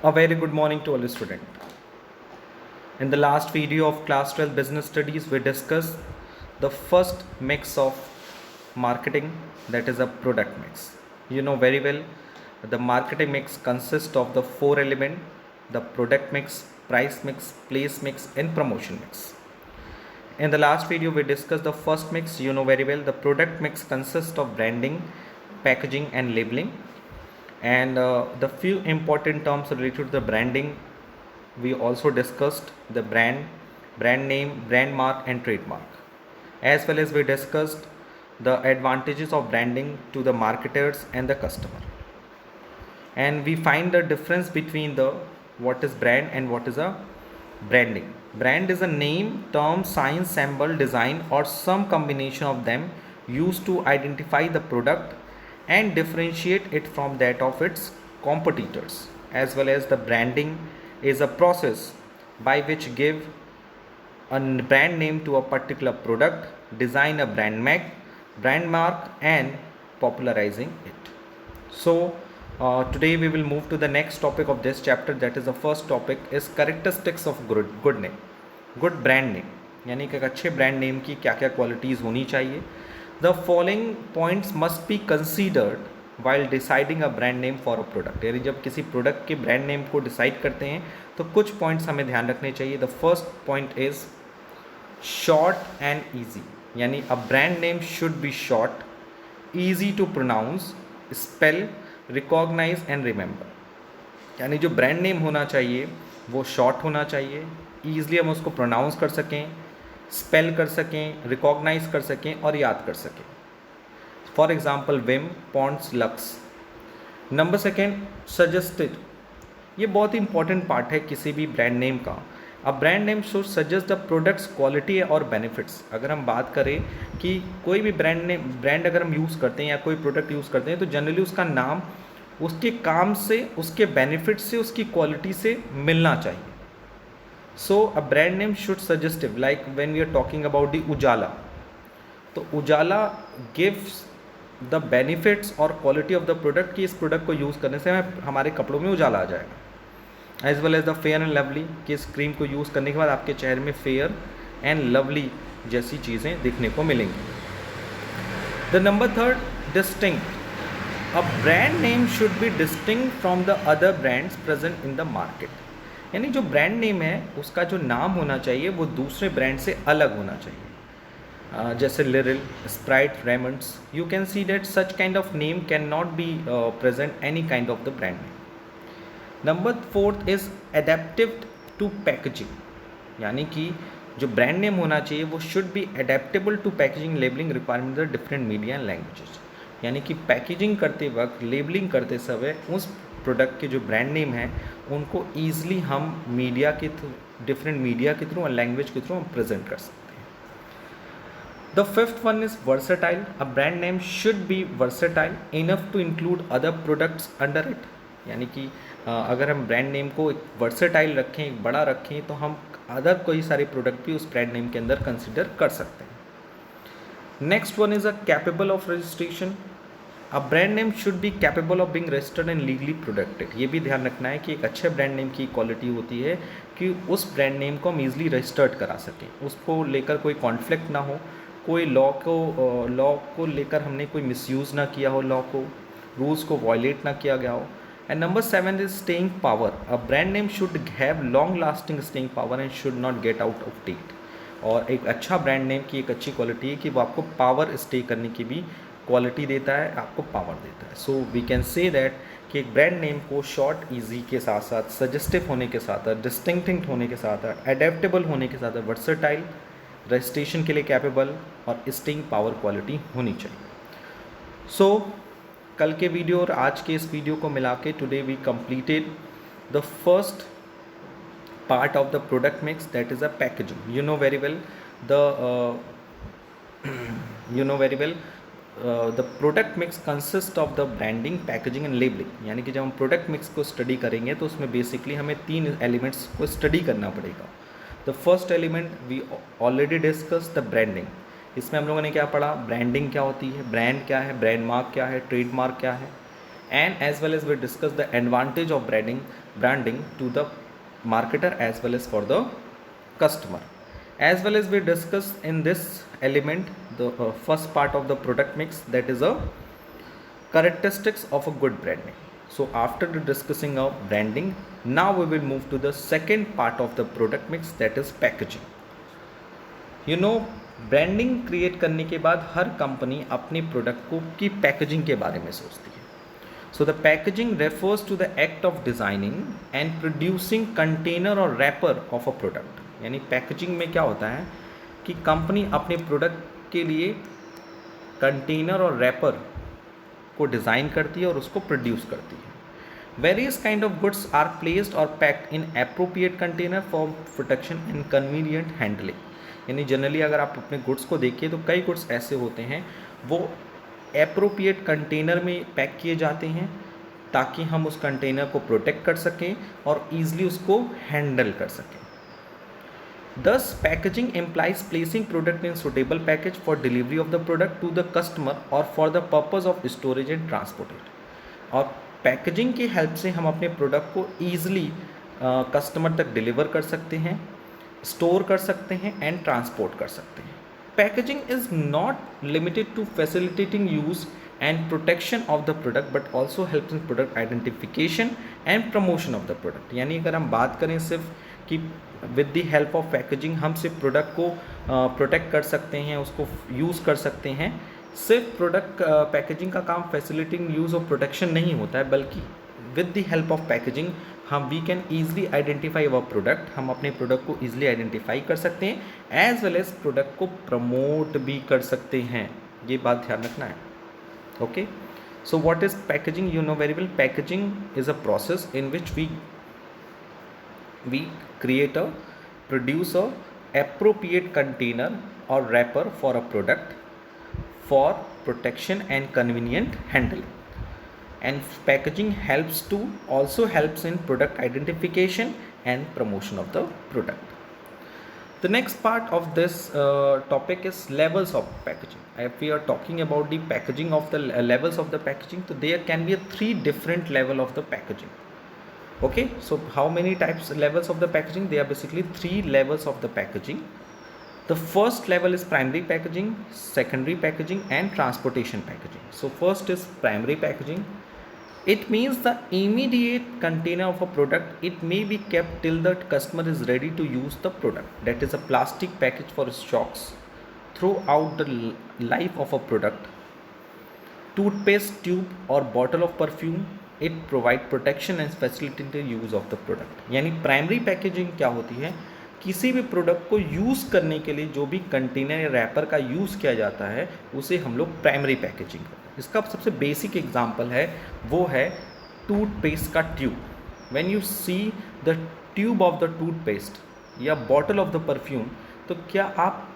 A very good morning to all the students. In the last video of class 12 business studies, we discussed the first mix of marketing, that is a product mix. You know very well, the marketing mix consists of the four elements: the product mix, price mix, place mix, and promotion mix. In the last video, we discussed the first mix. You know very well, the product mix consists of branding, packaging, and labeling. And the few important terms related to the branding, we also discussed the brand name, brand mark, and trademark. As well as we discussed the advantages of branding to the marketers and the customer. And we find the difference between the what is brand and what is a branding. Brand is a name, term, sign, symbol, design, or some combination of them used to identify the product and differentiate it from that of its competitors. As well as the branding is a process by which give a brand name to a particular product, design a brand mark, and popularizing it. So today we will move to the next topic of this chapter, that is the first topic is characteristics of good name, good brand name. यानी कि एक अच्छे brand name की क्या क्या qualities होनी चाहिए. The following points must be considered while deciding a brand name for a product. यानी जब किसी प्रोडक्ट के ब्रांड नेम को डिसाइड करते हैं तो कुछ पॉइंट्स हमें ध्यान रखने चाहिए. The first point is short and easy. यानी a brand name should be short, easy to pronounce, spell, recognize and remember. यानी जो ब्रांड नेम होना चाहिए वो शॉर्ट होना चाहिए, ईजिली हम उसको प्रोनाउंस कर सकें, स्पेल कर सकें, रिकॉग्नाइज कर सकें और याद कर सकें. For example Vim, Pond's, Lux. Number second, suggested. ये बहुत ही इंपॉर्टेंट पार्ट है किसी भी ब्रांड नेम का. अ brand name should suggest the products quality और बेनिफिट्स. अगर हम बात करें कि कोई भी ब्रांड अगर हम यूज़ करते हैं या कोई प्रोडक्ट यूज़ करते हैं तो जनरली उसका नाम उसके काम से, उसके बेनिफिट से, उसकी क्वालिटी से मिलना चाहिए. So a brand name should suggestive, like when we are talking about the Ujala, तो उजाला गिव्स द बेनिफिट्स और क्वालिटी ऑफ द प्रोडक्ट कि इस प्रोडक्ट को यूज़ करने से हमारे कपड़ों में उजाला आ जाएगा. As well as the Fair and Lovely, कि इस क्रीम को यूज़ करने के बाद आपके चेहरे में फेयर एंड लवली जैसी चीज़ें दिखने को मिलेंगी. The number third, distinct. A brand name should B distinct from the other brands present in the market. यानी जो ब्रांड नेम है उसका जो नाम होना चाहिए वो दूसरे ब्रांड से अलग होना चाहिए. जैसे Liril, Sprite, Raymonds, you can see that such kind of name can not be present any kind of the brand name. Number fourth is adaptive to packaging. यानी कि जो ब्रांड नेम होना चाहिए वो should be adaptable to packaging, labelling requirement the different media and languages. यानी कि packaging करते वक्त, लेबलिंग करते समय उस प्रोडक्ट के जो ब्रांड नेम हैं उनको ईजिली हम मीडिया के थ्रू, डिफरेंट मीडिया के थ्रू और लैंग्वेज के थ्रू हम प्रेजेंट कर सकते हैं. The fifth one is versatile. A brand name should be versatile enough to include other products under it. यानी कि अगर हम ब्रांड नेम को एक वर्सेटाइल रखें, एक बड़ा रखें, तो हम अदर कोई सारे प्रोडक्ट भी उस ब्रांड नेम के अंदर कंसिडर कर सकते हैं. Next one is a capable of registration. A brand name should be capable of being registered and legally protected. ये भी ध्यान रखना है कि एक अच्छे ब्रांड नेम की क्वालिटी होती है कि उस ब्रांड नेम को हम ईजिली रजिस्टर्ड करा सकें, उसको लेकर कोई कॉन्फ्लिक्ट ना हो, कोई लॉ को लेकर हमने कोई मिसयूज़ ना किया हो, लॉ को, रूल्स को वायलेट ना किया गया हो. And number seven is staying power. A brand name should have long lasting staying power and should not get out of date. और एक अच्छा ब्रांड नेम की एक अच्छी क्वालिटी है कि वो आपको पावर स्टे करने की भी क्वालिटी देता है, आपको पावर देता है. So we can say that कि एक ब्रांड नेम को शॉर्ट, ईजी के साथ साथ, सजेस्टिव होने के साथ साथ, डिस्टिंक्टिंग होने के साथ साथ, एडेप्टेबल होने के साथ साथ, वर्सेटाइल, रजिस्ट्रेशन के लिए कैपेबल और स्टेइंग पावर क्वालिटी होनी चाहिए. सो कल के वीडियो और आज के इस वीडियो को मिला के today we completed the first part of the product mix, that is a packaging. You know very well the product mix consists of the branding, packaging and labeling. यानी कि जब हम product mix को study करेंगे तो उसमें basically हमें तीन elements को study करना पड़ेगा. The first element we already discussed, the branding. इसमें हम लोगों ने क्या पढ़ा, ब्रांडिंग क्या होती है, ब्रांड क्या है, ब्रांड मार्क क्या है, ट्रेडमार्क क्या है. and as well as we discuss the advantage of branding to the marketer as well as for the customer. As well as we discuss in this element the first part of the product mix, that is a characteristics of a good branding. So after the discussing of branding, now we will move to the second part of the product mix, that is packaging. You know, branding create करने के बाद हर company अपने product को की packaging के बारे में सोचती है. So the packaging refers to the act of designing and producing container और रैपर ऑफ अ प्रोडक्ट. यानी पैकेजिंग में क्या होता है कि कंपनी अपने प्रोडक्ट के लिए कंटेनर और रैपर को डिज़ाइन करती है और उसको प्रोड्यूस करती है. Various kind of goods are placed और packed in appropriate container for protection and convenient handling. यानी जनरली अगर आप अपने गुड्स को देखिए तो कई गुड्स ऐसे होते हैं वो एप्रोप्रिएट कंटेनर में पैक किए जाते हैं ताकि हम उस कंटेनर को प्रोटेक्ट कर सकें और ईजिली उसको हैंडल कर सकें. Thus, packaging implies placing product in suitable package for delivery of the product to the customer or for the purpose of storage and transportation. और पैकेजिंग की हेल्प से हम अपने प्रोडक्ट को ईजिली कस्टमर तक डिलीवर कर सकते हैं, स्टोर कर सकते हैं एंड ट्रांसपोर्ट कर सकते हैं. Packaging is not limited to facilitating use and protection of the product but also help in product identification and promotion of the product. यानी अगर हम बात करें सिर्फ कि with the help of packaging हम सिर्फ प्रोडक्ट को प्रोटेक्ट कर सकते हैं, उसको यूज़ कर सकते हैं, सिर्फ प्रोडक्ट पैकेजिंग का काम फैसिलिटेटिंग यूज़ और प्रोटेक्शन नहीं होता है, बल्कि with the help of packaging हम we can easily identify our product. हम अपने प्रोडक्ट को ईजिली आइडेंटिफाई कर सकते हैं एज वेल एज प्रोडक्ट को प्रमोट भी कर सकते हैं. ये बात ध्यान रखना है. Okay, so what is packaging? You know very well, packaging is a process in which we create a produce a appropriate container or wrapper for a product for protection and convenient handling. And packaging helps in product identification and promotion of the product. The next part of this topic is levels of packaging. If we are talking about the packaging of the levels of the packaging, so there can be 3 different level of the packaging. Okay, so how many levels of the packaging? There are basically 3 levels of the packaging. The first level is primary packaging, secondary packaging and transportation packaging. So first is primary packaging. It means the immediate container of a product. It may be kept till the customer is ready to use the product. That is a plastic package for stocks throughout the life of a product. Toothpaste tube or bottle of perfume. It provide protection and facilitate use of the product. यानी primary packaging क्या होती है? किसी भी product को use करने के लिए जो भी कंटेनर या रैपर का यूज़ किया जाता है उसे हम लोग प्राइमरी पैकेजिंग करते हैं. इसका सबसे बेसिक एग्जांपल है वो है टूथपेस्ट का tube. When you see the tube of the toothpaste या बॉटल ऑफ द परफ्यूम, तो क्या आप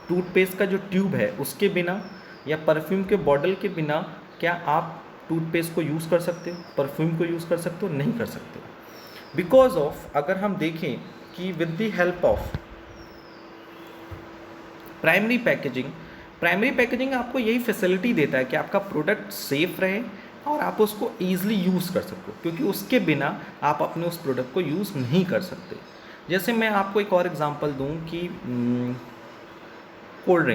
टूथपेस्ट का जो ट्यूब है उसके बिना या परफ्यूम के बॉटल के बिना क्या आप टूथपेस्ट को यूज़ कर सकते हो, परफ्यूम को यूज़ कर सकते हो? नहीं कर सकते. बिकॉज ऑफ अगर हम देखें कि with the help of primary packaging आपको यही फैसिलिटी देता है कि आपका प्रोडक्ट सेफ रहे और आप उसको ईजिली यूज़ कर सको, क्योंकि उसके बिना आप अपने उस प्रोडक्ट को यूज़ नहीं कर सकते. जैसे मैं आपको एक और एग्जांपल दूं कि कोल्ड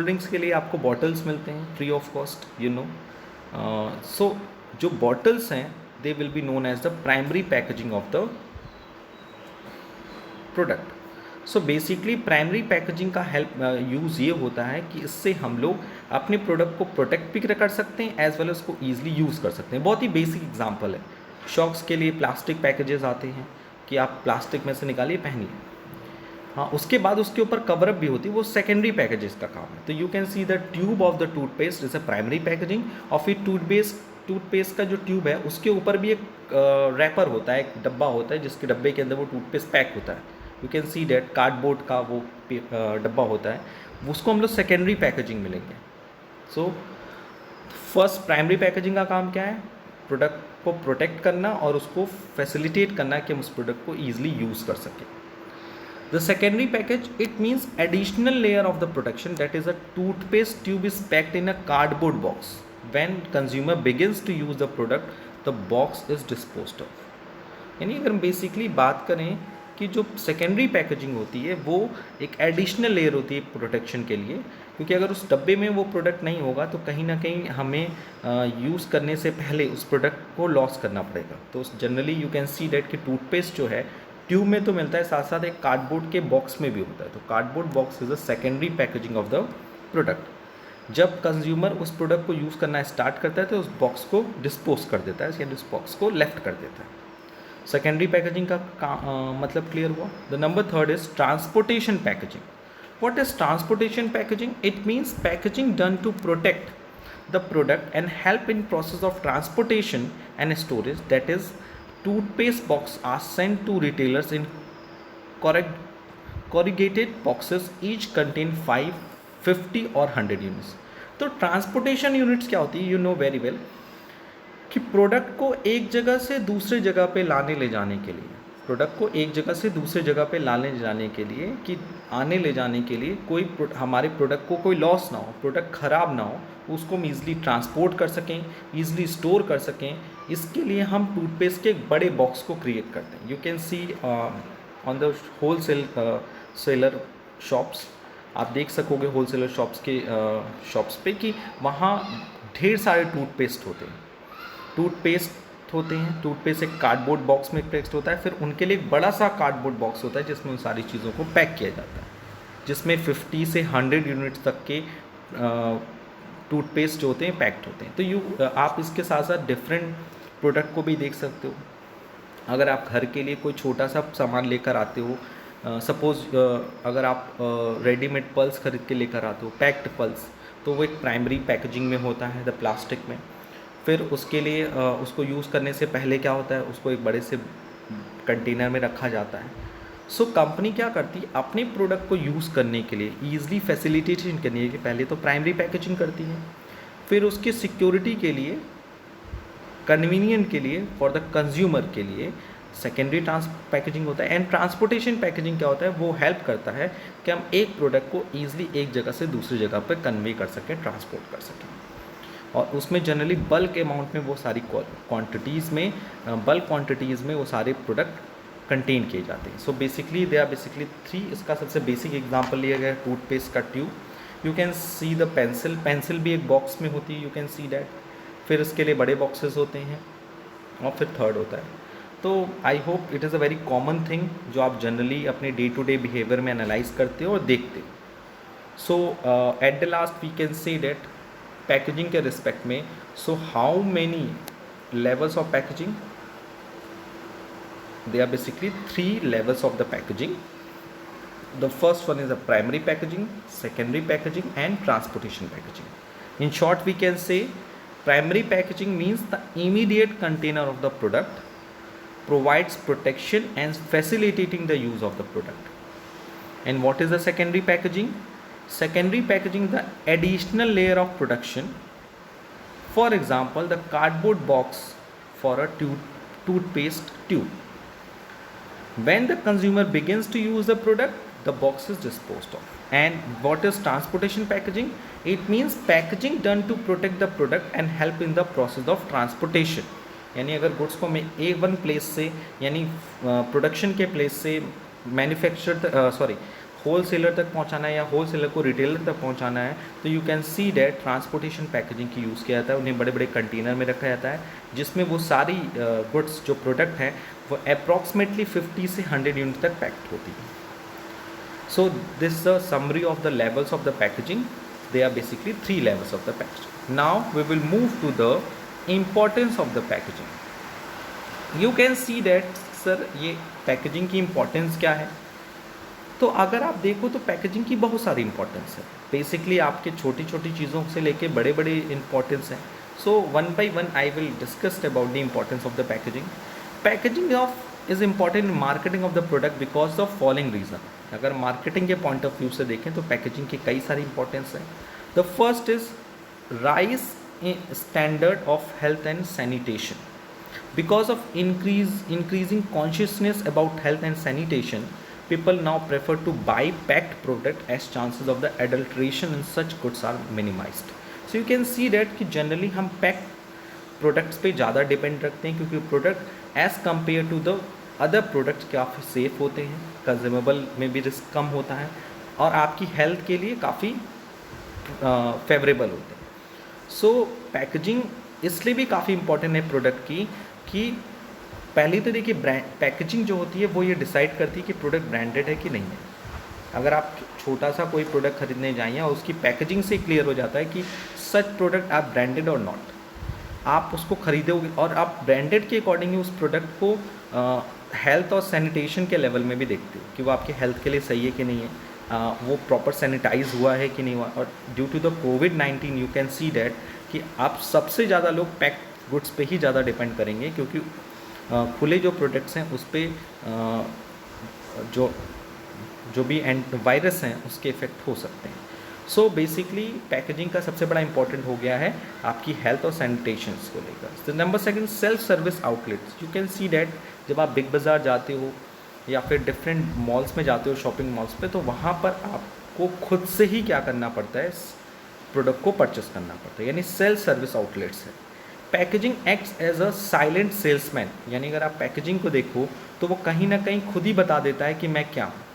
ड्रिंक्स के लिए आपको बॉटल्स मिलते हैं free of cost, you know. So जो बॉटल्स हैं they will be known as the primary packaging of the product. So basically primary packaging का यूज़ ये होता है कि इससे हम लोग अपने प्रोडक्ट को प्रोटेक्ट भी कर सकते हैं एज वेल उसको ईजिली यूज़ कर सकते हैं. बहुत ही बेसिक एग्जांपल है. शॉक्स के लिए प्लास्टिक पैकेजेस आते हैं कि आप प्लास्टिक में से निकालिए पहनिए. हाँ, उसके बाद उसके ऊपर कवरअप भी होती है, वो सेकेंडरी पैकेजेस का काम है. तो you can see the tube of the toothpaste is a primary packaging. और फिर टूथपेस्ट का जो ट्यूब है उसके ऊपर भी एक रैपर होता है, एक डब्बा होता है जिसके डब्बे के अंदर वो टूथपेस्ट पैक होता है. You can see that cardboard का वो डब्बा होता है, उसको हम लोग सेकेंडरी पैकेजिंग मिलेंगे. सो फर्स्ट प्राइमरी पैकेजिंग का काम क्या है? प्रोडक्ट को प्रोटेक्ट करना और उसको फैसिलिटेट करना कि हम उस प्रोडक्ट को ईजिली यूज़ कर सकें. The secondary package, it means additional layer of the protection, that is a toothpaste tube is packed in a cardboard box when consumer begins to use the product, the box is disposed of. यानी अगर हम basically बात करें कि जो secondary packaging होती है वो एक एडिशनल लेयर होती है प्रोटेक्शन के लिए, क्योंकि अगर उस डब्बे में वो प्रोडक्ट नहीं होगा तो कहीं ना कहीं हमें यूज़ करने से पहले उस प्रोडक्ट को लॉस करना पड़ेगा. तो generally you can see that कि टूथपेस्ट जो है ट्यूब में तो मिलता है, साथ साथ एक कार्डबोर्ड के बॉक्स में भी होता है. तो cardboard box is a secondary packaging of the product. जब कंज्यूमर उस प्रोडक्ट को यूज़ करना स्टार्ट करता है तो उस बॉक्स को डिस्पोज कर देता है, यानी उस बॉक्स को लेफ्ट कर देता है. सेकेंडरी पैकेजिंग का मतलब क्लियर हुआ. The number third is transportation packaging. What is transportation packaging? It means packaging done to protect the product and help in process of transportation and storage. That is toothpaste box are sent to retailers in corrugated boxes, each contain 5, 50 और 100 units. तो transportation units क्या होती है? You know very well कि product को एक जगह से दूसरे जगह पे लाने ले जाने के लिए, प्रोडक्ट को एक जगह से दूसरे जगह पे लाने ले जाने के लिए कि आने ले जाने के लिए कोई हमारे प्रोडक्ट को कोई लॉस ना हो, प्रोडक्ट ख़राब ना हो, उसको हम ईज़िली ट्रांसपोर्ट कर सकें, ईज़िली स्टोर कर सकें. इसके लिए हम टूथपेस्ट के एक बड़े बॉक्स को क्रिएट करते हैं. You can see on the wholesaler shops, आप देख सकोगे होल सेलर शॉप्स के शॉप्स पे कि वहाँ ढेर सारे टूथपेस्ट होते हैं. टूथपेस्ट एक कार्डबोर्ड बॉक्स में पैक्ड होता है, फिर उनके लिए एक बड़ा सा कार्डबोर्ड बॉक्स होता है जिसमें उन सारी चीज़ों को पैक किया जाता है, जिसमें 50 से 100 यूनिट्स तक के टूथपेस्ट जो होते हैं पैक्ड होते हैं. तो आप इसके साथ साथ डिफरेंट प्रोडक्ट को भी देख सकते हो. अगर आप घर के लिए कोई छोटा सा सामान लेकर आते हो, सपोज़ अगर आप रेडीमेड पल्स खरीद के लेकर आते हो, पैक्ड पल्स, तो वो एक प्राइमरी पैकेजिंग में होता है, द प्लास्टिक में. फिर उसके लिए उसको यूज़ करने से पहले क्या होता है, उसको एक बड़े से कंटेनर में रखा जाता है. सो कंपनी क्या करती है, अपने प्रोडक्ट को यूज़ करने के लिए ईज़िली फैसिलिटेशन करने के पहले तो प्राइमरी पैकेजिंग करती है, फिर उसकी सिक्योरिटी के लिए, कन्वीनियंट के लिए, फॉर द कंज्यूमर के लिए सेकेंडरी पैकेजिंग होता है. एंड ट्रांसपोर्टेशन पैकेजिंग क्या होता है, वो हेल्प करता है कि हम एक प्रोडक्ट को ईजिली एक जगह से दूसरी जगह पर कन्वे कर सकें, ट्रांसपोर्ट कर सकें. और उसमें जनरली बल्क अमाउंट में वो सारी क्वांटिटीज़ में, बल्क क्वांटिटीज़ में वो सारे प्रोडक्ट कंटेन किए जाते हैं. So basically they are basically 3. इसका सबसे बेसिक एग्जांपल लिया गया है टूथपेस्ट का tube. You can see the pencil भी एक बॉक्स में होती है, यू कैन सी डैट. फिर इसके लिए बड़े बॉक्सेस होते हैं और फिर थर्ड होता है. तो I hope it is a very common thing जो आप जनरली अपने डे टू डे बिहेवियर में एनालाइज करते हो और देखते हो. So at the last we can say that packaging के रिस्पेक्ट में, so how many levels of packaging? They are basically 3 levels of the packaging. The first one is a primary packaging, secondary packaging and transportation packaging. In short, we can say primary packaging means the immediate container of the product, provides protection and facilitating the use of the product. And what is the secondary packaging? Secondary packaging is the additional layer of production. For example, the cardboard box for a toothpaste tube. When the consumer begins to use the product, the box is disposed of. And what is transportation packaging? It means packaging done to protect the product and help in the process of transportation. यानी अगर goods को मैं one place से, यानी production के place से manufacture whole seller तक पहुंचाना है या होल सेलर को रिटेलर तक पहुंचाना है, तो you can see that transportation packaging की यूज़ किया जाता है. उन्हें बड़े बड़े कंटेनर में रखा जाता है जिसमें वो सारी गुड्स जो प्रोडक्ट हैं वो अप्रॉक्सीमेटली 50 से 100 यूनिट तक पैक्ड होती है. So this the summary of the levels of the packaging. They are basically 3 levels of the packaging. Now we will move to the importance of the packaging. You can see that sir ये packaging की importance क्या है. तो अगर आप देखो तो packaging की बहुत सारी इंपॉर्टेंस है. बेसिकली आपके छोटी छोटी चीज़ों से लेके बड़े बड़े इंपॉर्टेंस हैं. So one by one I will discuss about the importance of the packaging. Packaging of is important in marketing of the product because of following reason. अगर मार्केटिंग के पॉइंट ऑफ व्यू से देखें तो packaging की कई सारी importance है. The first is rise in standard of health and sanitation. Because of increasing consciousness about health and sanitation, people now prefer to buy packed product as chances of the adulteration in such goods are minimized. So you can see that कि generally हम pack products पे ज़्यादा depend रखते हैं, क्योंकि product as compare to the other products काफ़ी safe होते हैं, कंज्यूमेबल में भी रिस्क कम होता है और आपकी हेल्थ के लिए काफ़ी फेवरेबल होते हैं। सो पैकेजिंग इसलिए भी काफ़ी इंपॉर्टेंट है प्रोडक्ट की कि पहले तो देखिए पैकेजिंग जो होती है वो ये डिसाइड करती है कि प्रोडक्ट ब्रांडेड है कि नहीं है। अगर आप छोटा सा कोई प्रोडक्ट खरीदने जाइए और उसकी पैकेजिंग से क्लियर हो जाता है कि सच प्रोडक्ट आप ब्रांडेड और नॉट, आप उसको खरीदोगे और आप ब्रांडेड के अकॉर्डिंग उस प्रोडक्ट को हेल्थ और सैनिटेशन के लेवल में भी देखते हो कि वो आपके हेल्थ के लिए सही है कि नहीं है, वो प्रॉपर सैनिटाइज हुआ है कि नहीं हुआ। और ड्यू टू द कोविड-19 यू कैन सी डैट कि आप सबसे ज़्यादा लोग पैक गुड्स पे ही ज़्यादा डिपेंड करेंगे, क्योंकि खुले जो प्रोडक्ट्स हैं उस पर जो भी वायरस हैं उसके इफ़ेक्ट हो सकते हैं। सो बेसिकली पैकेजिंग का सबसे बड़ा इंपॉर्टेंट हो गया है आपकी हेल्थ और सैनिटेशंस को लेकर। तो number second, self service outlets. You can see that जब आप बिग बाज़ार जाते हो या फिर डिफरेंट मॉल्स में जाते हो, शॉपिंग मॉल्स पे, तो वहाँ पर आपको खुद से ही क्या करना पड़ता है, प्रोडक्ट को परचेस करना पड़ता है, यानी सेल्फ सर्विस आउटलेट्स है। Packaging acts as a silent salesman, यानी अगर आप पैकेजिंग को देखो तो वो कहीं ना कहीं खुद ही बता देता है कि मैं क्या हूँ।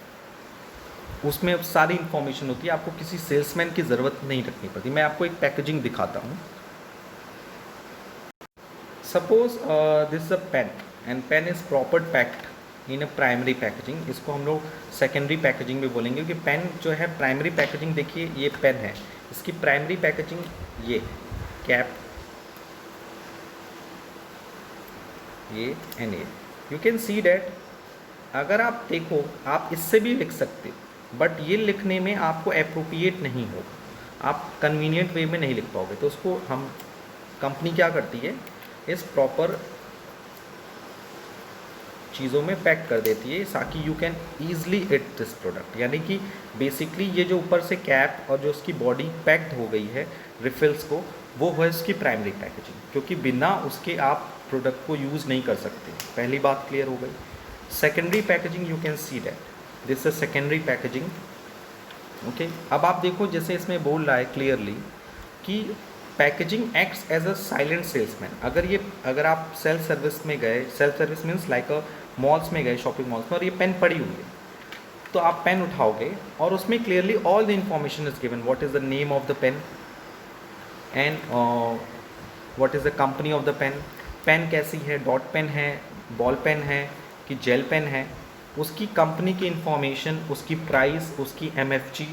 उसमें सारी इन्फॉर्मेशन होती है, आपको किसी सेल्समैन की ज़रूरत नहीं रखनी पड़ती। मैं आपको एक पैकेजिंग दिखाता हूँ। Suppose this is a pen and pen is proper packed in a primary packaging. इसको हम लोग सेकेंडरी पैकेजिंग भी बोलेंगे, क्योंकि पेन जो है प्राइमरी पैकेजिंग, देखिए ये पेन है, इसकी प्राइमरी पैकेजिंग ये कैप, ये and you can see that अगर आप देखो आप इससे भी लिख सकते हो, बट ये लिखने में आपको अप्रोप्रिएट नहीं होगा, आप कन्वीनियंट वे में नहीं लिख पाओगे। तो उसको हम कंपनी क्या करती है, इस प्रॉपर चीज़ों में पैक कर देती है ताकि you can easily it this product. यानी कि बेसिकली ये जो ऊपर से कैप और जो उसकी बॉडी पैक्ड हो गई है रिफिल्स को, वो है इसकी प्राइमरी पैकेजिंग, क्योंकि बिना उसके आप प्रोडक्ट को यूज़ नहीं कर सकते। पहली बात क्लियर हो गई। Secondary packaging, you can see that this is secondary packaging. Okay, अब आप देखो जैसे इसमें बोल रहा है क्लियरली कि packaging acts as a silent salesman. अगर आप सेल्फ सर्विस में गए, self service means like a malls में गए, शॉपिंग मॉल्स में, और ये पेन पड़ी हुई है, तो आप पेन उठाओगे और उसमें clearly all the information is given, what is the name of the pen and what is the company of the pen, pen कैसी है, डॉट पेन है, बॉल पेन है कि जेल पेन है, उसकी कंपनी की इंफॉर्मेशन, उसकी प्राइस, उसकी MFG,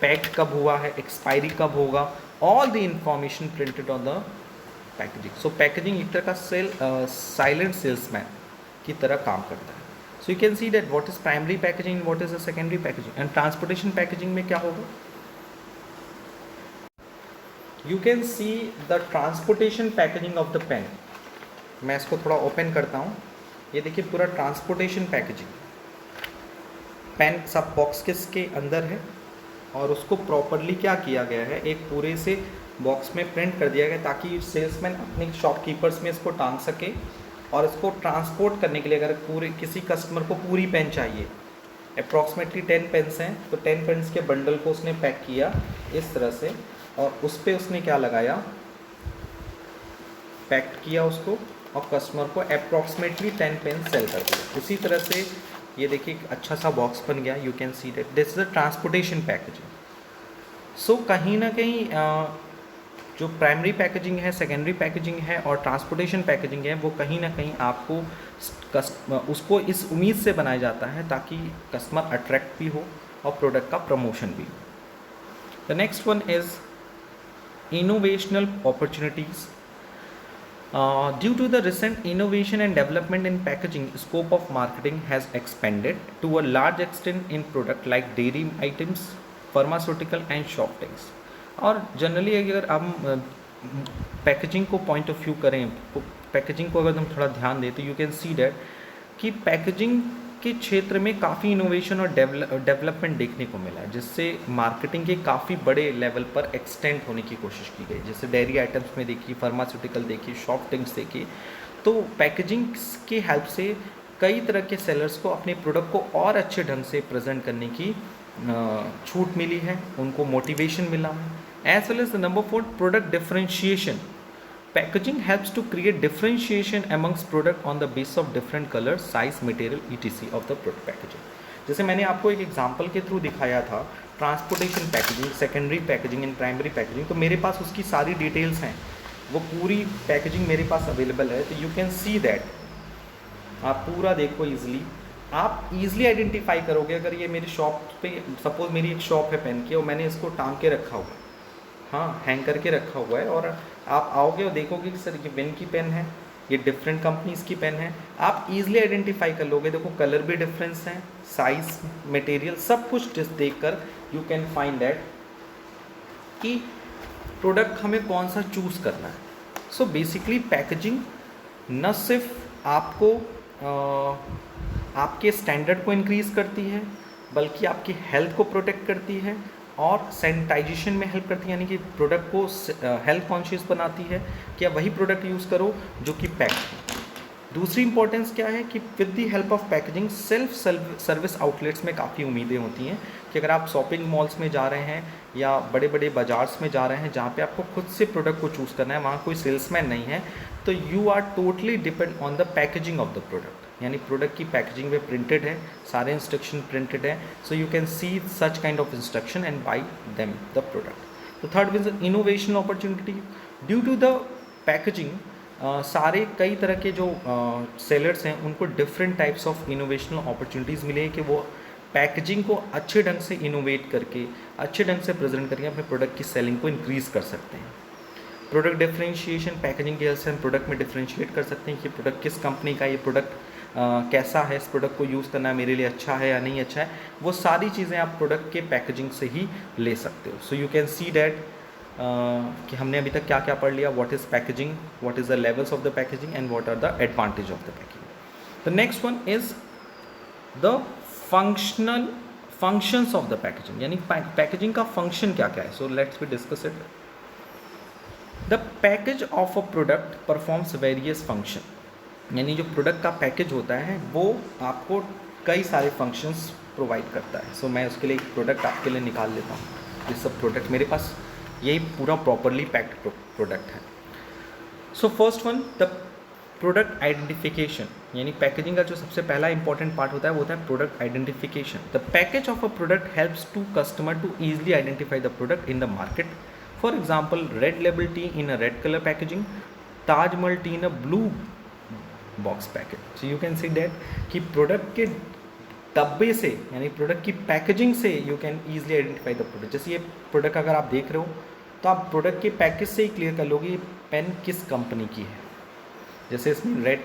पैक कब हुआ है, एक्सपायरी कब होगा, all the information printed on the packaging. So packaging एक तरह का साइलेंट सेल्समैन की तरह काम करता है। So you can see that what is primary packaging, what is the secondary packaging. And transportation packaging में क्या होगा, you can see the transportation packaging of the pen. मैं इसको थोड़ा ओपन करता हूँ, ये देखिए पूरा ट्रांसपोर्टेशन पैकेजिंग, पेन सब बॉक्स के अंदर है और उसको प्रॉपरली क्या किया गया है, एक पूरे से बॉक्स में प्रिंट कर दिया गया ताकि सेल्समैन अपने शॉपकीपर्स में इसको टांग सके और इसको ट्रांसपोर्ट करने के लिए अगर पूरे किसी कस्टमर को पूरी पेन चाहिए, अप्रॉक्सीमेटली 10 पेन्स हैं, तो 10 पेन्स के बंडल को उसने पैक किया इस तरह से और उस पर उसने क्या लगाया, पैक किया उसको और कस्टमर को अप्रॉक्सीमेटली 10 पेन सेल कर दिया। उसी तरह से ये देखिए अच्छा सा बॉक्स बन गया, you can see that this is the transportation packaging. So कहीं ना कहीं जो प्राइमरी पैकेजिंग है, सेकेंडरी पैकेजिंग है और ट्रांसपोर्टेशन पैकेजिंग है, वो कहीं ना कहीं आपको उसको इस उम्मीद से बनाया जाता है ताकि कस्टमर अट्रैक्ट भी हो और प्रोडक्ट का प्रमोशन भी हो। The next one is innovational opportunities. Due to the recent innovation and development in packaging, scope of marketing has expanded to a large extent in product like dairy items, pharmaceutical and soft drinks. और generally अगर हम packaging को point of view करें, packaging को अगर हम थोड़ा ध्यान दें तो यू कैन सी डैट कि पैकेजिंग के क्षेत्र में काफ़ी इनोवेशन और डेवलपमेंट देखने को मिला है, जिससे मार्केटिंग के काफ़ी बड़े लेवल पर एक्सटेंड होने की कोशिश की गई। जैसे डेयरी आइटम्स में देखिए, फार्मास्यूटिकल देखिए, सॉफ्ट ड्रिंक्स देखिए, तो पैकेजिंग की हेल्प से कई तरह के सेलर्स को अपने प्रोडक्ट को और अच्छे ढंग से प्रेजेंट करने की छूट मिली है, उनको मोटिवेशन मिला है as well as the number 4, product differentiation. Packaging helps to create differentiation amongst product on the basis of different color, size, material, etc. of the product packaging. जैसे मैंने आपको एक एग्जांपल के थ्रू दिखाया था transportation packaging, secondary packaging and primary packaging, तो मेरे पास उसकी सारी डिटेल्स हैं, वो पूरी पैकेजिंग मेरे पास अवेलेबल है। तो यू कैन सी दैट, आप पूरा देखो ईजिली, आप ईजिली आइडेंटिफाई करोगे। अगर ये मेरी शॉप पे, सपोज मेरी एक शॉप है पेन की और मैंने इसको टांग के रखा हुआ है, हाँ हैंग करके रखा हुआ है, और आप आओगे और देखोगे कि सर ये पेन की पेन है, ये डिफरेंट कंपनीज की पेन है, आप ईजिली आइडेंटिफाई कर लोगे। देखो कलर भी डिफरेंस है, साइज, मटेरियल, सब कुछ देख कर यू कैन फाइंड दैट कि प्रोडक्ट हमें कौन सा चूज़ करना है। सो बेसिकली पैकेजिंग न सिर्फ आपको आपके स्टैंडर्ड को इंक्रीज़ करती है, बल्कि आपकी हेल्थ को प्रोटेक्ट करती है और सैनिटाइजेशन में हेल्प करती है, यानी कि प्रोडक्ट को हेल्थ कॉन्शियस बनाती है कि आप वही प्रोडक्ट यूज़ करो जो कि पैक है। दूसरी इंपॉर्टेंस क्या है कि with the help of packaging self service outlets में काफ़ी उम्मीदें होती हैं कि अगर आप शॉपिंग मॉल्स में जा रहे हैं या बड़े बड़े बाजार्स में जा रहे हैं जहाँ पे आपको खुद से प्रोडक्ट को चूज़ करना है, वहाँ कोई सेल्समैन नहीं है, तो you are totally depend on the packaging of the product, यानी प्रोडक्ट की पैकेजिंग में प्रिंटेड है, सारे इंस्ट्रक्शन प्रिंटेड है, so you can see such kind of instruction and buy them the product. तो third is innovation opportunity. Due to the packaging सारे कई तरह के जो सेलर्स हैं उनको different types of innovational opportunities मिले हैं कि वो पैकेजिंग को अच्छे ढंग से इनोवेट करके, अच्छे ढंग से प्रेजेंट करके अपने प्रोडक्ट की सेलिंग को इंक्रीज़ कर सकते हैं। प्रोडक्ट डिफरेंशिएशन, पैकेजिंग की हेल्प से हम प्रोडक्ट में डिफरेंशिएट कर सकते हैं कि प्रोडक्ट किस कंपनी का, ये प्रोडक्ट कैसा है, इस प्रोडक्ट को यूज़ करना मेरे लिए अच्छा है या नहीं अच्छा है, वो सारी चीज़ें आप प्रोडक्ट के पैकेजिंग से ही ले सकते हो। So you can see that कि हमने अभी तक क्या क्या पढ़ लिया, what is packaging, what is the levels of the packaging and what are the advantage of the packaging. The next one is the functions of the packaging, यानी packaging का फंक्शन क्या क्या है। So let's we discuss it. The package of a product performs various function, यानी जो product का package होता है वो आपको कई सारे फंक्शंस प्रोवाइड करता है। सो मैं उसके लिए एक प्रोडक्ट आपके लिए निकाल लेता हूँ। ये सब प्रोडक्ट मेरे पास, यही पूरा प्रॉपरली पैक्ड प्रोडक्ट है। So first one, the product identification, यानी पैकेजिंग का जो सबसे पहला इंपॉर्टेंट पार्ट होता है वो होता है product identification. The package of a product helps to customer to easily identify the product in the market. For example, Red Label tea in a red colour packaging, Taj Mahal tea in a blue box packet. So you can see that कि product के डब्बे से, यानी product की packaging से you can easily identify the product. जैसे ये product अगर आप देख रहे हो तो आप प्रोडक्ट के पैकेज से ही क्लियर कर लोगे ये पेन किस कंपनी की है। जैसे इसमें रेड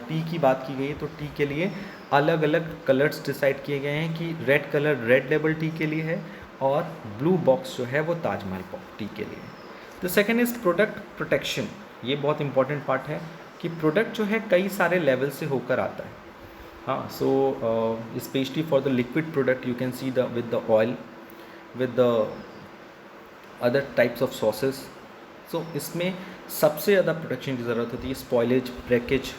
टी की बात की गई तो टी के लिए अलग अलग कलर्स डिसाइड किए गए हैं कि red colour red Label T के लिए है और ब्लू बॉक्स जो है वो ताजमहल टी के लिए है। The second is product protection. ये बहुत इंपॉर्टेंट पार्ट है कि प्रोडक्ट जो है कई सारे लेवल से होकर आता है। हाँ, so specially for the liquid product you can see the with the oil, with the other types of sauces. So इसमें सबसे ज़्यादा प्रोटेक्शन की ज़रूरत होती है, spoilage, breakage,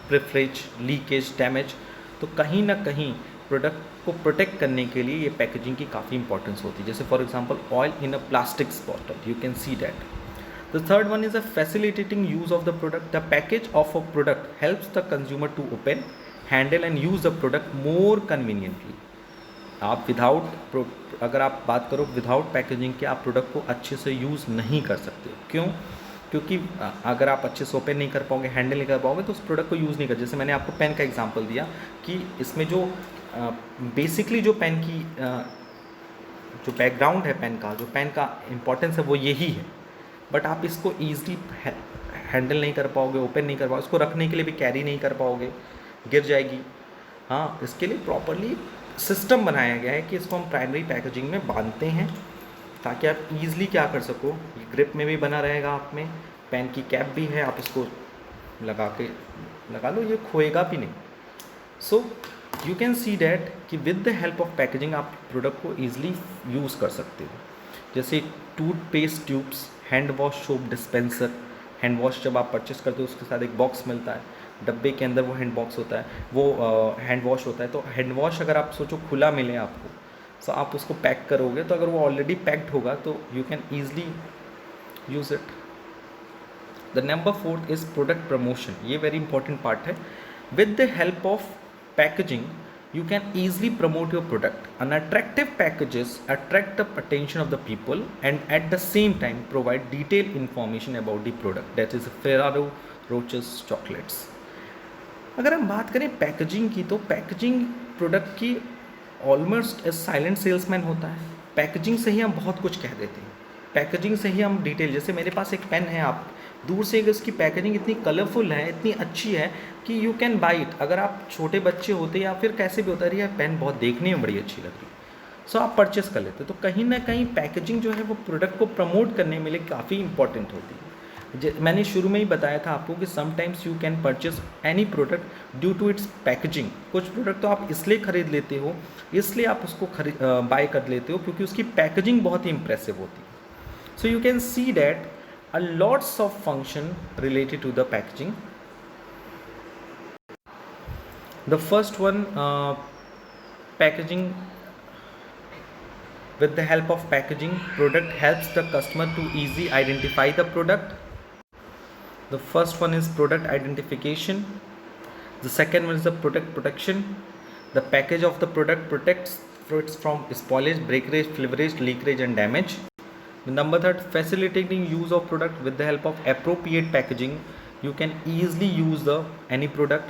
pilferage, leakage, damage. तो कहीं ना कहीं प्रोडक्ट को प्रोटेक्ट करने के लिए ये पैकेजिंग की काफ़ी इंपॉर्टेंस होती है। जैसे for example oil in a plastic bottle, you can see that. The third one is a facilitating use of the product. The package of a product helps the consumer to open, handle and use the product more conveniently. आप अगर आप बात करो without packaging के, आप product को अच्छे से यूज़ नहीं कर सकते। क्यों? क्योंकि अगर आप अच्छे से ओपन नहीं कर पाओगे, हैंडल नहीं कर पाओगे, तो उस प्रोडक्ट को यूज़ नहीं कर। जैसे मैंने आपको पेन का एग्जांपल दिया कि इसमें जो बेसिकली जो पेन की जो बैकग्राउंड है पेन का, जो पेन का इम्पोर्टेंस है वो यही है, बट आप इसको ईजिली हैंडल नहीं कर पाओगे, ओपन नहीं कर पाओगे, इसको रखने के लिए भी कैरी नहीं कर पाओगे, गिर जाएगी। हाँ, इसके लिए प्रॉपरली सिस्टम बनाया गया है कि इसको हम प्राइमरी पैकेजिंग में बांधते हैं ताकि आप ईजिली क्या कर सको, ये ग्रिप में भी बना रहेगा, आप में पेन की कैप भी है, आप इसको लगा लो, ये खोएगा भी नहीं। So you can see that कि with the help of packaging आप प्रोडक्ट को ईजिली यूज़ कर सकते हो। जैसे toothpaste tubes, hand wash soap dispenser. Hand wash जब आप परचेस करते हो उसके साथ एक बॉक्स मिलता है, डब्बे के अंदर वो हैंड बॉक्स होता है, वो हैंड वॉश होता है। तो हैंड वॉश अगर आप सोचो खुला मिले आपको, सो आप उसको पैक करोगे तो अगर वो ऑलरेडी पैक्ड होगा तो you can easily use it. The number 4 is product promotion. ये वेरी इंपॉर्टेंट पार्ट है. With the help of packaging you can easily promote your product. An attractive packages attract the attention of the people and at the same time provide detailed information about the product. That is Ferrero Rocher's chocolates. अगर हम बात करें packaging की तो packaging product की almost silent salesman होता है. Packaging से ही हम बहुत कुछ कह देते हैं. पैकेजिंग से ही हम डिटेल, जैसे मेरे पास एक पेन है, आप दूर से इसकी पैकेजिंग इतनी कलरफुल है, इतनी अच्छी है कि यू कैन बाई इट. अगर आप छोटे बच्चे होते या फिर कैसे भी होता है, पेन बहुत देखने में बड़ी अच्छी लग रही है, सो आप परचेस कर लेते. तो कहीं ना कहीं पैकेजिंग जो है वो प्रोडक्ट को प्रमोट करने में लिए काफ़ी इंपॉर्टेंट होती है. मैंने शुरू में ही बताया था आपको कि sometimes you can purchase any product due to its packaging. कुछ प्रोडक्ट तो आप इसलिए ख़रीद लेते हो, इसलिए आप उसको बाय कर लेते हो क्योंकि उसकी पैकेजिंग बहुत ही इंप्रेसिव होती है. So you can see that a lots of function related to the packaging. The first one, packaging. With the help of packaging, product helps the customer to easily identify the product. The first one is product identification. The second one is the product protection. The package of the product protects fruits from spoilage, breakage, flavorage, leakage and damage. The number 3, facilitating use of product. With the help of appropriate packaging, you can easily use any product.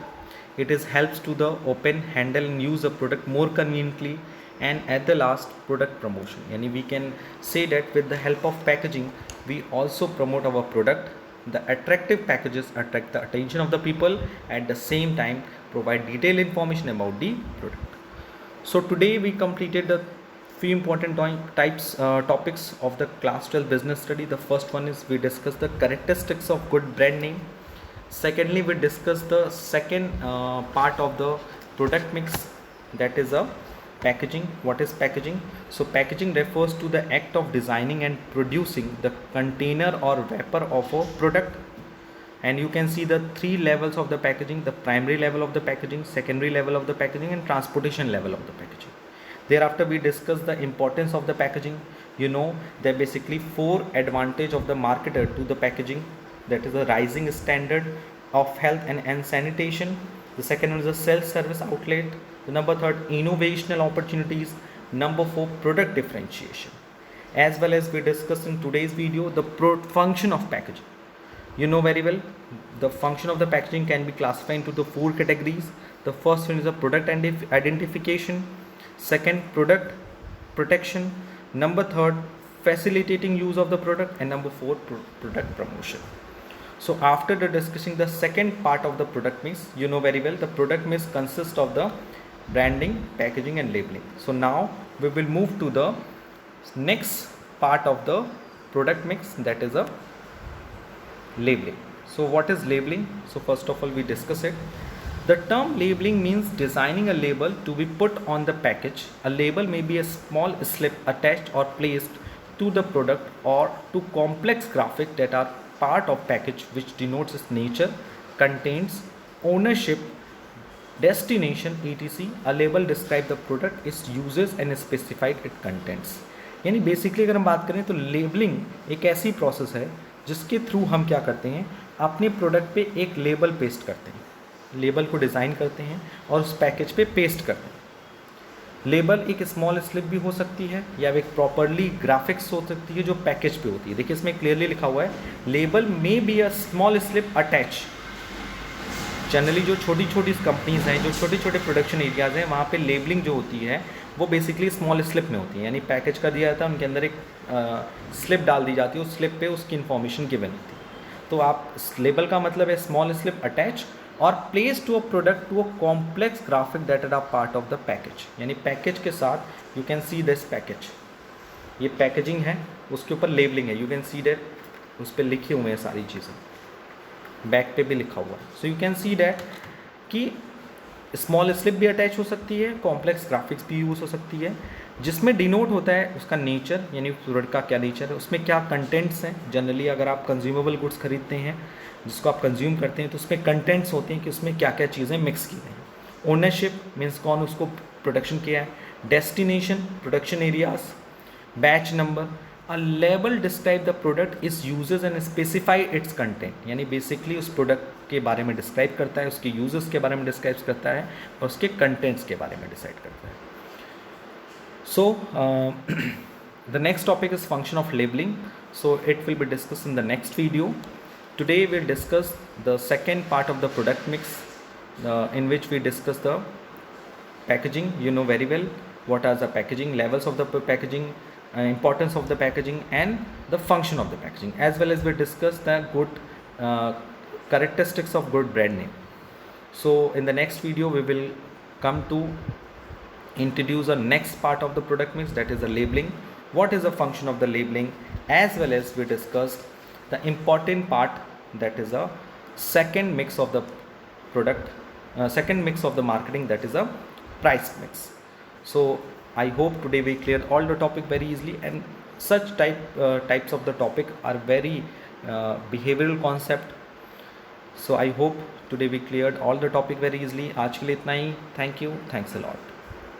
It is helps to the open, handle and use the product more conveniently. And at the last, product promotion. Yani we can say that with the help of packaging, we also promote our product. The attractive packages attract the attention of the people, at the same time provide detailed information about the product. So today we completed the few important topics of the class 12 business study. The first one is we discussed the characteristics of good brand name. Secondly, we discussed the second part of the product mix, that is a packaging. What is packaging? So packaging refers to the act of designing and producing the container or wrapper of a product. And you can see the 3 levels of the packaging: the primary level of the packaging, secondary level of the packaging and transportation level of the packaging. Thereafter we discuss the importance of the packaging. You know, there are basically 4 advantage of the marketer to the packaging. That is the rising standard of health and sanitation. The second one is the self-service outlet. The number 3, innovational opportunities. Number 4, product differentiation. As well as we discussed in today's video the function of packaging. You know very well, the function of the packaging can be classified into the 4 categories. The first one is the product identification. Second, product protection. Number 3, facilitating use of the product. And number 4, product promotion. So after the discussing the second part of the product mix, you know very well the product mix consists of the branding, packaging and labeling. So now we will move to the next part of the product mix, that is a labeling. So what is labeling? So first of all we discuss it. The term labeling means designing a label to be put on the package. A label may be a small slip attached or placed to the product or to complex graphics that are part of package, which denotes its nature, contents, ownership, destination, etc. A label describes the product, its uses and specified its contents. यानी basically अगर हम बात करें तो labelling एक ऐसी process है जिसके थ्रू हम क्या करते हैं, अपने प्रोडक्ट पे एक लेबल पेस्ट करते हैं, लेबल को डिज़ाइन करते हैं और उस पैकेज पे पेस्ट करते हैं. लेबल एक स्मॉल स्लिप भी हो सकती है या एक प्रॉपरली ग्राफिक्स हो सकती है जो पैकेज पे होती है. देखिए इसमें क्लियरली लिखा हुआ है, label may be a small slip attach. Generally जो छोटी छोटी कंपनीज हैं, जो छोटे छोटे प्रोडक्शन एरियाज़ हैं, वहाँ पे लेबलिंग जो होती है वो बेसिकली स्मॉल स्लिप में होती है. यानी पैकेज कर दिया जाता है, उनके अंदर एक स्लिप डाल दी जाती है, उस स्लिप पे उसकी इन्फॉर्मेशन गिवन होती है. तो आप लेबल का मतलब है स्मॉल स्लिप अटैच और place to a product to a complex graphic that are part of the package. यानी पैकेज के साथ you can see this package, ये पैकेजिंग है, उसके ऊपर लेबलिंग है. यू कैन सी दैट उस पर लिखे हुए हैं सारी चीज़ें, बैक पे भी लिखा हुआ है. So you can see that कि स्मॉल स्लिप भी अटैच हो सकती है, कॉम्प्लेक्स ग्राफिक्स भी यूज़ हो सकती है, जिसमें डिनोट होता है उसका नेचर, यानी प्रोडक्ट का क्या नेचर है, उसमें क्या कंटेंट्स हैं. जनरली अगर आप कंज्यूमेबल गुड्स खरीदते हैं जिसको आप कंज्यूम करते हैं तो उसमें कंटेंट्स होते हैं कि उसमें क्या क्या चीज़ें मिक्स की गई हैं. ओनरशिप मीन्स कौन उसको प्रोडक्शन किया है. destination, production areas, batch number. A label describe the product, its uses and specify its content. यानी बेसिकली उस प्रोडक्ट के बारे में डिस्क्राइब करता है, उसके यूजेस के बारे में डिस्क्राइब करता है और उसके कंटेंट्स के बारे में डिसाइड करता है. So the next topic is function of labeling. So it will be discussed in the next video. Today we'll discuss the second part of the product mix, in which we discuss the packaging. You know very well what are the packaging, levels of the packaging, importance of the packaging and the function of the packaging, as well as we discuss the good characteristics of good brand name. So in the next video we will come to introduce a next part of the product mix, that is the labeling. What is the function of the labeling, as well as we discussed the important part, that is a second mix of the product, second mix of the marketing, that is a price mix. So I hope today we cleared all the topic very easily, and such types of the topic are very behavioral concept. So I hope today we cleared all the topic very easily. आज के लिए इतना ही. Thank you. Thanks a lot.